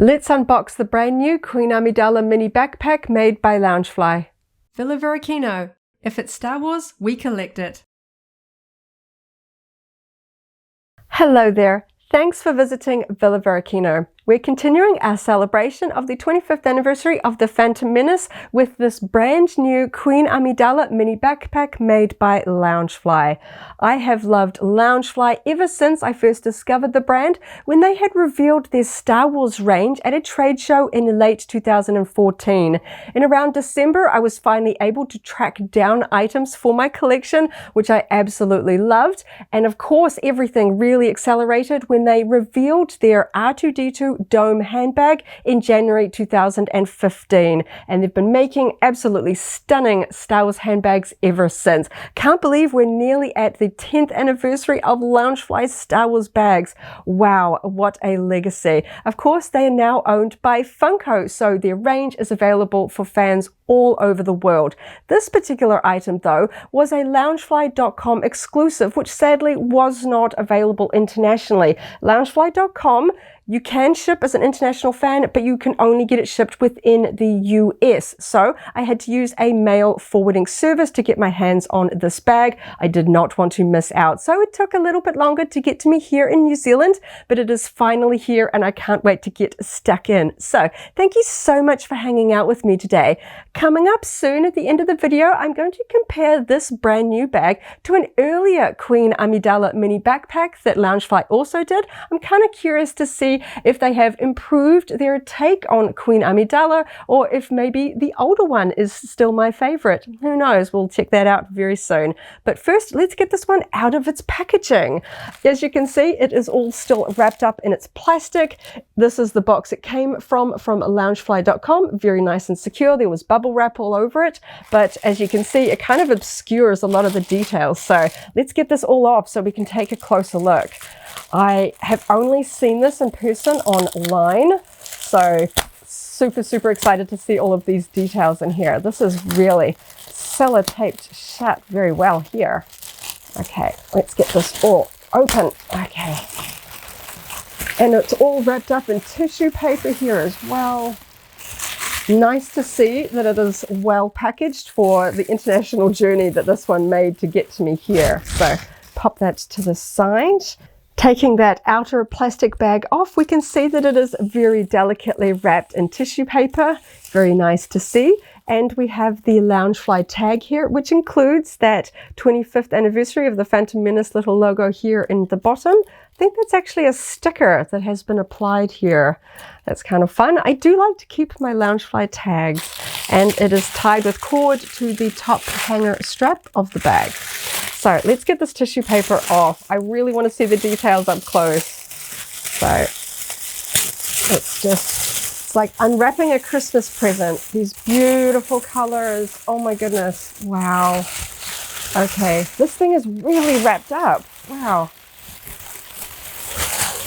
Let's unbox the brand new Queen Amidala mini backpack made by Loungefly. Villa Varykino. If it's Star Wars, we collect it. Hello there. Thanks for visiting Villa Varykino. We're continuing our celebration of the 25th anniversary of the Phantom Menace with this brand new Queen Amidala mini backpack made by Loungefly. I have loved Loungefly ever since I first discovered the brand when they had revealed their Star Wars range at a trade show in late 2014. In around December, I was finally able to track down items for my collection, which I absolutely loved. And of course, everything really accelerated when they revealed their R2-D2 dome handbag in January 2015, and they've been making absolutely stunning Star Wars handbags ever since. Can't believe we're nearly at the 10th anniversary of Loungefly's Star Wars bags. Wow, what a legacy. Of course, they are now owned by Funko, so their range is available for fans all over the world. This particular item, though, was a Loungefly.com exclusive, which sadly was not available internationally. Loungefly.com, you can ship as an international fan, but you can only get it shipped within the US. So I had to use a mail forwarding service to get my hands on this bag. I did not want to miss out. So it took a little bit longer to get to me here in New Zealand, but it is finally here and I can't wait to get stuck in. So thank you so much for hanging out with me today. Coming up soon at the end of the video, I'm going to compare this brand new bag to an earlier Queen Amidala mini backpack that Loungefly also did. I'm kind of curious to see if they have improved their take on Queen Amidala or if maybe the older one is still my favorite. Who knows? We'll check that out very soon. But first, let's get this one out of its packaging. As you can see, it is all still wrapped up in its plastic. This is the box it came from Loungefly.com. Very nice and secure. There was bubble wrap all over it, but as you can see, it kind of obscures a lot of the details. So let's get this all off so we can take a closer look. I have only seen this in person online, so super excited to see all of these details in here. This is really sellotaped shut very well here. Okay, let's get this all open. Okay, and it's all wrapped up in tissue paper here as well. Nice to see that it is well packaged for the international journey that this one made to get to me here. So pop that to the side. Taking that outer plastic bag off, we can see that it is very delicately wrapped in tissue paper. Very nice to see. And we have the Loungefly tag here, which includes that 25th anniversary of the Phantom Menace little logo here in the bottom. I think that's actually a sticker that has been applied here. That's kind of fun. I do like to keep my Loungefly tags, and it is tied with cord to the top hanger strap of the bag. So let's get this tissue paper off. I really want to see the details up close. So it's like unwrapping a Christmas present. These beautiful colors. Oh my goodness. Wow. Okay, this thing is really wrapped up. Wow.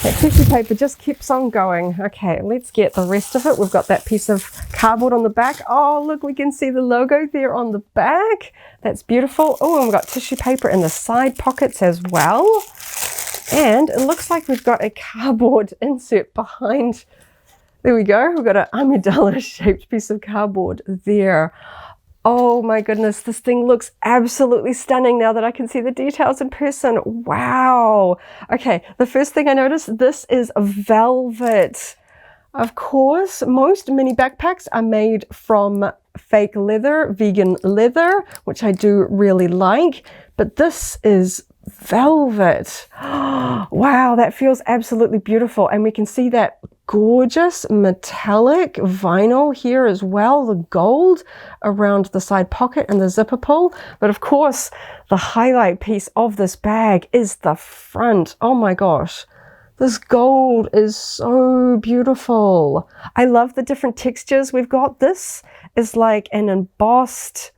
That tissue paper just keeps on going. Okay, let's get the rest of it. We've got that piece of cardboard on the back. Oh, look, we can see the logo there on the back. That's beautiful. Oh, and we've got tissue paper in the side pockets as well. And it looks like we've got a cardboard insert behind. There we go. We've got an Amidala shaped piece of cardboard there. Oh my goodness, this thing looks absolutely stunning now that I can see the details in person. Wow. Okay, the first thing I noticed, this is velvet. Of course, most mini backpacks are made from fake leather, vegan leather, which I do really like, but this is velvet. Wow, that feels absolutely beautiful. And we can see that gorgeous metallic vinyl here as well, the gold around the side pocket and the zipper pull. But of course, the highlight piece of this bag is the front. Oh my gosh, this gold is so beautiful. I love the different textures we've got. This is like an embossed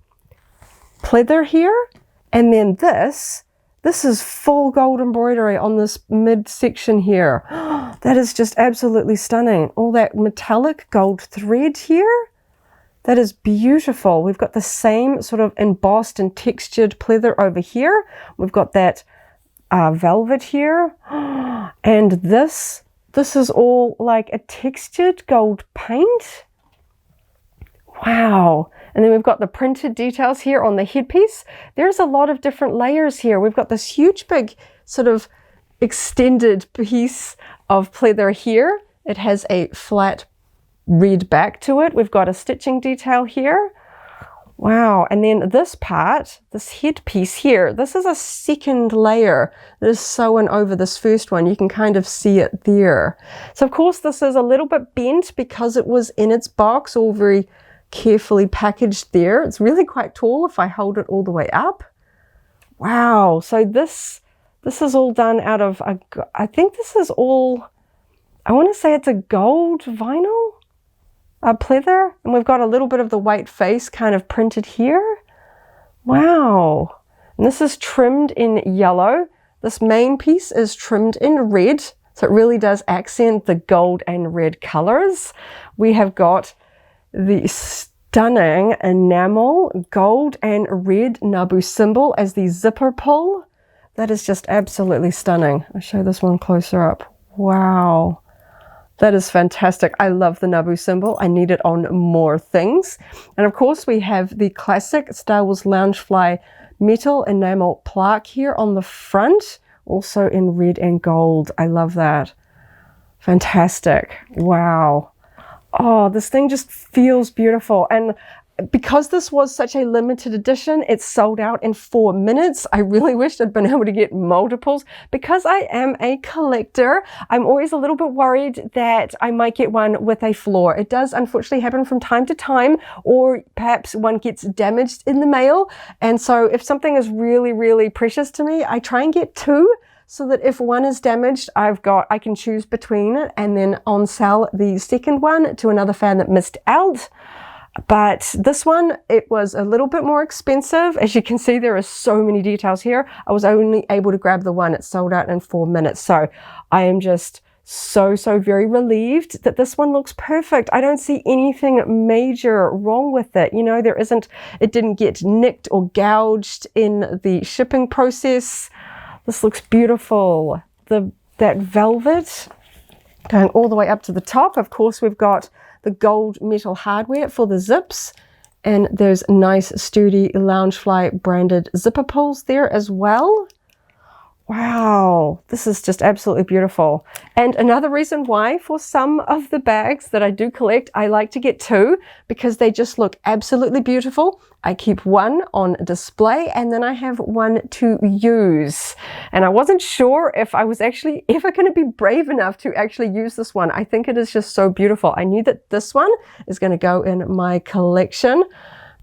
pleather here, and then this is full gold embroidery on this midsection here. That is just absolutely stunning. All that metallic gold thread here. That is beautiful. We've got the same sort of embossed and textured pleather over here. We've got that velvet here. And this this is all like a textured gold paint. Wow. And then we've got the printed details here on the headpiece. There's a lot of different layers here. We've got this huge big sort of extended piece of pleather here. It has a flat red back to it. We've got a stitching detail here. Wow. And then this part, this headpiece here, this is a second layer that is sewn over this first one. You can kind of see it there. So of course this is a little bit bent because it was in its box, all very carefully packaged there. It's really quite tall if I hold it all the way up. Wow. So this is all done out of, I think this is all, I want to say it's a gold vinyl pleather. And we've got a little bit of the white face kind of printed here. Wow. And this is trimmed in yellow. This main piece is trimmed in red. So it really does accent the gold and red colors. We have got the stunning enamel gold and red Nabu symbol as the zipper pull. That is just absolutely stunning. I'll show this one closer up. Wow. That is fantastic. I love the Nabu symbol. I need it on more things. And of course we have the classic Star Wars Loungefly metal enamel plaque here on the front, also in red and gold. I love that. Fantastic. Wow. Oh, this thing just feels beautiful. And because this was such a limited edition, it sold out in 4 minutes. I really wished I'd been able to get multiples. Because I am a collector, I'm always a little bit worried that I might get one with a flaw. It does unfortunately happen from time to time, or perhaps one gets damaged in the mail. And so if something is really, really precious to me, I try and get 2. So that if one is damaged, I can choose between it and then on sell the second one to another fan that missed out. But this one, it was a little bit more expensive. As you can see, there are so many details here. I was only able to grab the one. It sold out in 4 minutes. So I am just so very relieved that this one looks perfect. I don't see anything major wrong with it. You know, it didn't get nicked or gouged in the shipping process. This looks beautiful. That velvet going all the way up to the top. Of course, we've got the gold metal hardware for the zips, and there's nice sturdy Loungefly branded zipper pulls there as well. Wow, this is just absolutely beautiful. And another reason why for some of the bags that I do collect, I like to get 2 because they just look absolutely beautiful. I keep one on display and then I have one to use. And I wasn't sure if I was actually ever going to be brave enough to actually use this one. I think it is just so beautiful. I knew that this one is going to go in my collection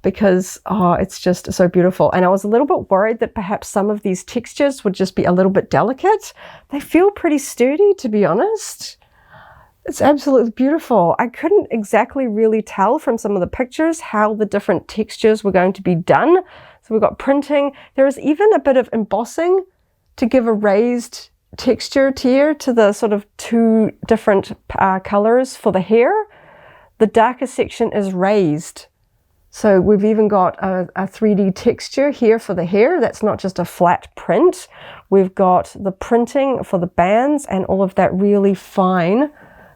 because, oh, it's just so beautiful. And I was a little bit worried that perhaps some of these textures would just be a little bit delicate. They feel pretty sturdy, to be honest. It's absolutely beautiful. I couldn't exactly really tell from some of the pictures how the different textures were going to be done. So we've got printing. There is even a bit of embossing to give a raised texture here to the sort of 2 different colors for the hair. The darker section is raised. So we've even got a 3D texture here for the hair. That's not just a flat print. We've got the printing for the bands and all of that really fine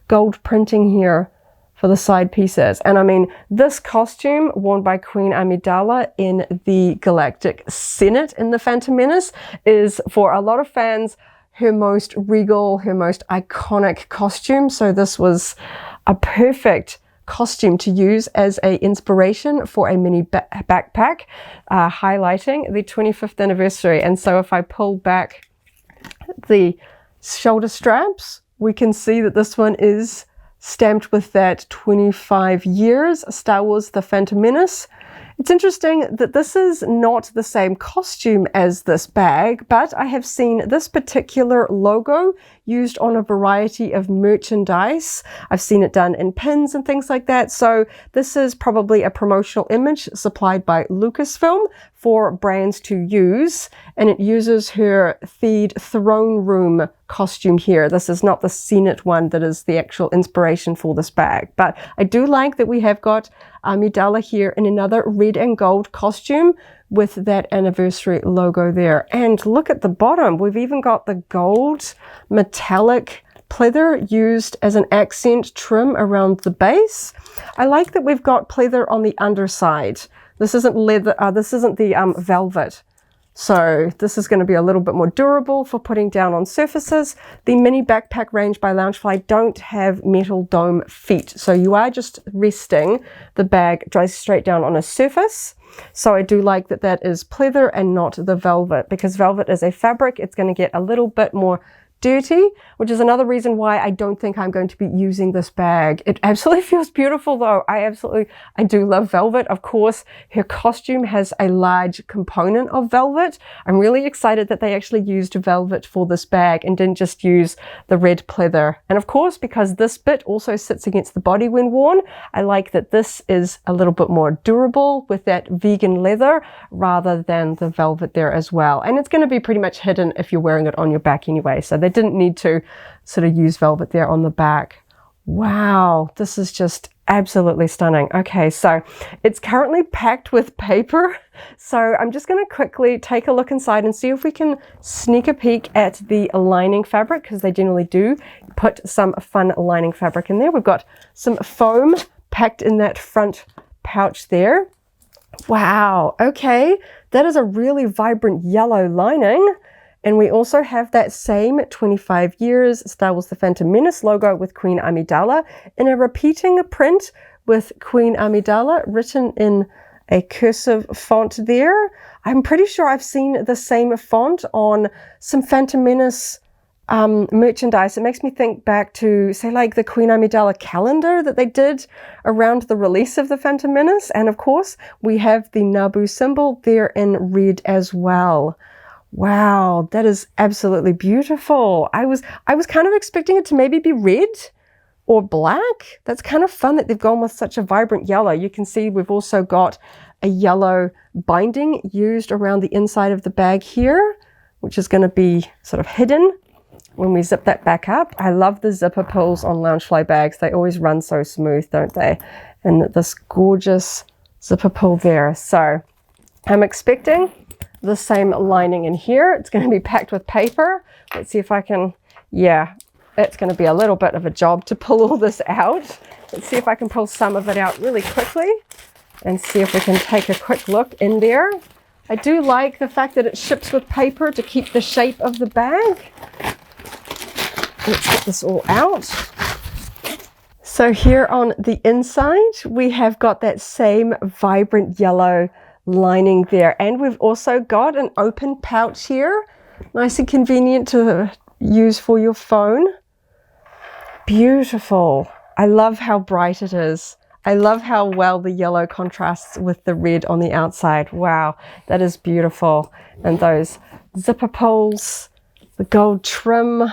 gold printing here for the side pieces. And I mean, this costume worn by Queen Amidala in the Galactic Senate in the Phantom Menace is, for a lot of fans, her most regal, her most iconic costume. So this was a perfect costume to use as an inspiration for a mini backpack highlighting the 25th anniversary. And so if I pull back the shoulder straps, we can see that this one is stamped with that 25 years Star Wars The Phantom Menace. It's interesting that this is not the same costume as this bag, but I have seen this particular logo used on a variety of merchandise. I've seen it done in pins and things like that. So this is probably a promotional image supplied by Lucasfilm for brands to use, and it uses her Theed throne room costume here. This is not the Senate one that is the actual inspiration for this bag, but I do like that we have got Amidala here in another red and gold costume with that anniversary logo there. And look at the bottom, we've even got the gold metallic pleather used as an accent trim around the base. I like that we've got pleather on the underside. This isn't leather, this isn't the velvet. So this is going to be a little bit more durable for putting down on surfaces. The mini backpack range by Loungefly don't have metal dome feet. So you are just resting the bag dries straight down on a surface. So I do like that that is pleather and not the velvet, because velvet is a fabric. It's going to get a little bit more dirty, which is another reason why I don't think I'm going to be using this bag. It absolutely feels beautiful though. I do love velvet. Of course, her costume has a large component of velvet. I'm really excited that they actually used velvet for this bag and didn't just use the red pleather. And of course, because this bit also sits against the body when worn, I like that this is a little bit more durable with that vegan leather rather than the velvet there as well. And it's going to be pretty much hidden if you're wearing it on your back anyway. So they didn't need to sort of use velvet there on the back. Wow, this is just absolutely stunning. Okay, so it's currently packed with paper. So I'm just going to quickly take a look inside and see if we can sneak a peek at the lining fabric, because they generally do put some fun lining fabric in there. We've got some foam packed in that front pouch there. Wow, okay, that is a really vibrant yellow lining. And we also have that same 25 years Star Wars The Phantom Menace logo with Queen Amidala in a repeating print with Queen Amidala written in a cursive font there. I'm pretty sure I've seen the same font on some Phantom Menace merchandise. It makes me think back to, say, like the Queen Amidala calendar that they did around the release of the Phantom Menace. And of course, we have the Naboo symbol there in red as well. Wow, that is absolutely beautiful. I was kind of expecting it to maybe be red or black. That's kind of fun that they've gone with such a vibrant yellow. You can see we've also got a yellow binding used around the inside of the bag here, which is going to be sort of hidden when we zip that back up. I love the zipper pulls on Loungefly bags. They always run so smooth, don't they? And this gorgeous zipper pull there. So I'm expecting the same lining in here. It's going to be packed with paper. Let's see if I can, yeah, it's going to be a little bit of a job to pull all this out. Let's see if I can pull some of it out really quickly and see if we can take a quick look in there. I do like the fact that it ships with paper to keep the shape of the bag. Let's get this all out. So here on the inside, we have got that same vibrant yellow lining there, and we've also got an open pouch here, nice and convenient to use for your phone. Beautiful. I love how bright it is. I love how well the yellow contrasts with the red on the outside. Wow, that is beautiful. And those zipper pulls, the gold trim.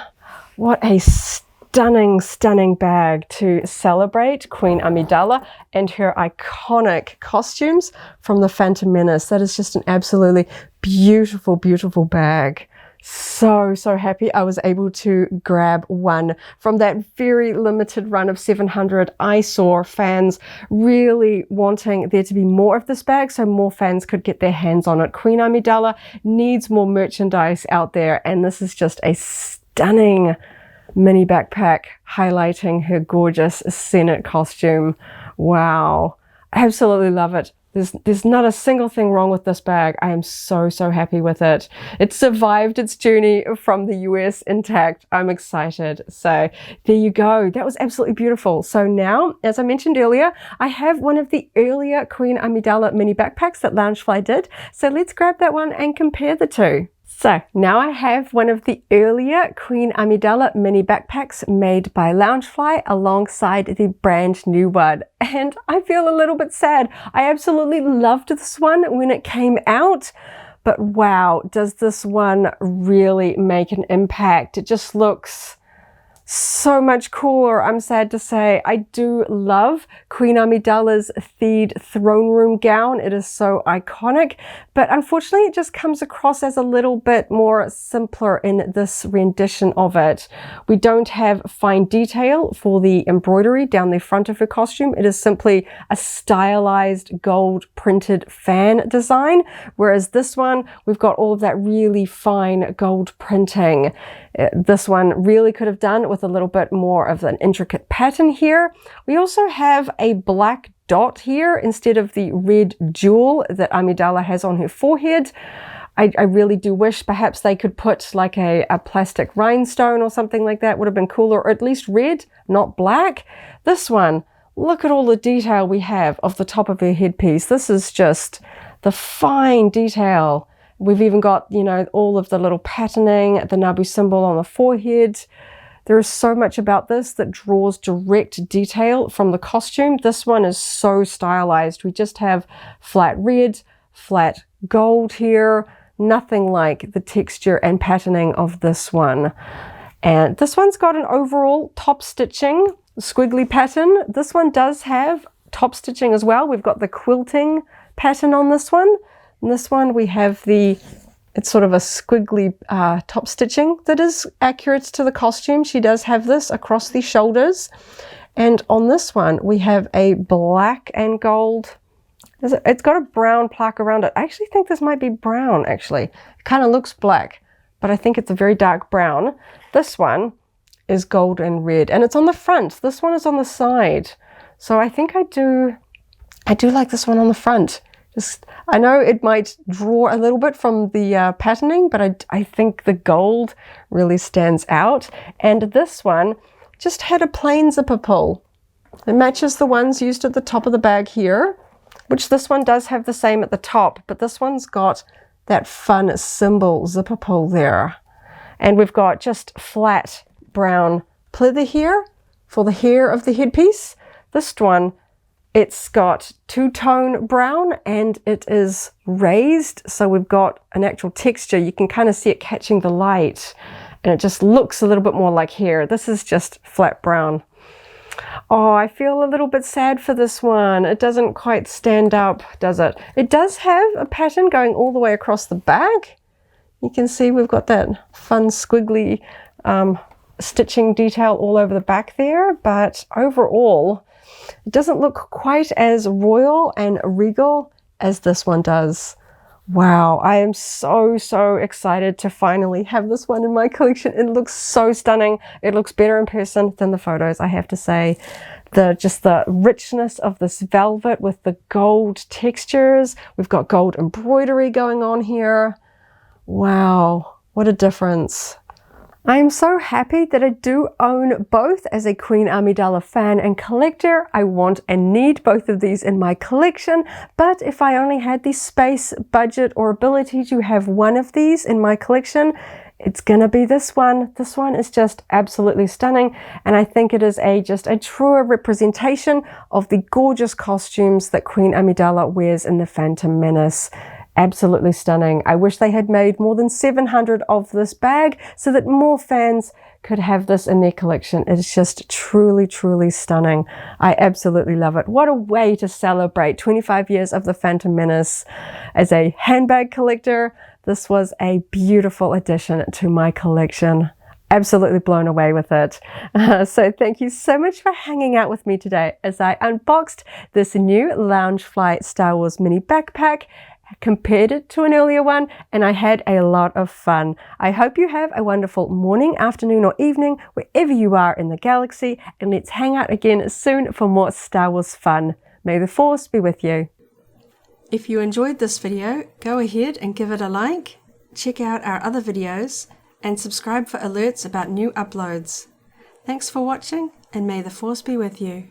What a stunning bag to celebrate Queen Amidala and her iconic costumes from the Phantom Menace. That is just an absolutely beautiful bag. So happy I was able to grab one from that very limited run of 700. I saw fans really wanting there to be more of this bag so more fans could get their hands on it. Queen Amidala needs more merchandise out there, and this is just a stunning mini backpack highlighting her gorgeous Senate costume. Wow, absolutely love it. There's not a single thing wrong with this bag. I am so happy with it. It survived its journey from the US intact. I'm excited. So there you go. That was absolutely beautiful. So now, as I mentioned earlier, I have one of the earlier Queen Amidala mini backpacks that Loungefly did. So let's grab that one and compare the two. So now I have one of the earlier Queen Amidala mini backpacks made by Loungefly alongside the brand new one. And I feel a little bit sad. I absolutely loved this one when it came out, but wow, does this one really make an impact. It just looks so much cooler, I'm sad to say. I do love Queen Amidala's theed throne room gown. It is so iconic, but unfortunately it just comes across as a little bit more simpler in this rendition of it. We don't have fine detail for the embroidery down the front of her costume. It is simply a stylized gold printed fan design, whereas this one, we've got all of that really fine gold printing. This one really could have done with a little bit more of an intricate pattern here. We also have a black dot here instead of the red jewel that Amidala has on her forehead. I really do wish perhaps they could put like a plastic rhinestone or something like that. Would have been cooler, or at least red, not black. This one, look at all the detail we have of the top of her headpiece. This is just the fine detail. We've even got, you know, all of the little patterning, the Nabu symbol on the forehead. There is so much about this that draws direct detail from the costume. This one is so stylized. We just have flat red, flat gold here. Nothing like the texture and patterning of this one. And this one's got an overall top stitching squiggly pattern. This one does have top stitching as well. We've got the quilting pattern on this one. And this one we have it's sort of a squiggly top stitching that is accurate to the costume. She does have this across the shoulders. And on this one we have a black and gold. It's got a brown plaque around it. I actually think this might be brown, actually. It kind of looks black, but I think it's a very dark brown. This one is gold and red, and it's on the front. This one is on the side. So I think I do like this one on the front. I know it might draw a little bit from the patterning, but I think the gold really stands out. And this one just had a plain zipper pull. It matches the ones used at the top of the bag here, which this one does have the same at the top, but this one's got that fun symbol zipper pull there. And we've got just flat brown pleather here for the hair of the headpiece. This one, it's got two-tone brown and it is raised, so we've got an actual texture. You can kind of see it catching the light, and it just looks a little bit more like hair. This is just flat brown. Oh, I feel a little bit sad for this one. It doesn't quite stand up, does it? It does have a pattern going all the way across the back. You can see we've got that fun squiggly stitching detail all over the back there, but overall, it doesn't look quite as royal and regal as this one does. Wow, I am so excited to finally have this one in my collection. It looks so stunning. It looks better in person than the photos, I have to say. Just the richness of this velvet with the gold textures. We've got gold embroidery going on here. Wow, what a difference. I am so happy that I do own both as a Queen Amidala fan and collector. I want and need both of these in my collection, but if I only had the space, budget, or ability to have one of these in my collection, it's gonna be this one. This one is just absolutely stunning, and I think it is just a truer representation of the gorgeous costumes that Queen Amidala wears in the Phantom Menace. Absolutely stunning. I wish they had made more than 700 of this bag so that more fans could have this in their collection. It is just truly stunning. I absolutely love it. What a way to celebrate 25 years of the Phantom Menace. As a handbag collector, this was a beautiful addition to my collection. Absolutely blown away with it. So thank you so much for hanging out with me today as I unboxed this new Loungefly Star Wars mini backpack, compared it to an earlier one, and I had a lot of fun. I hope you have a wonderful morning, afternoon, or evening wherever you are in the galaxy, and let's hang out again soon for more Star Wars fun. May the Force be with you. If you enjoyed this video, go ahead and give it a like, check out our other videos, and subscribe for alerts about new uploads. Thanks for watching, and may the Force be with you.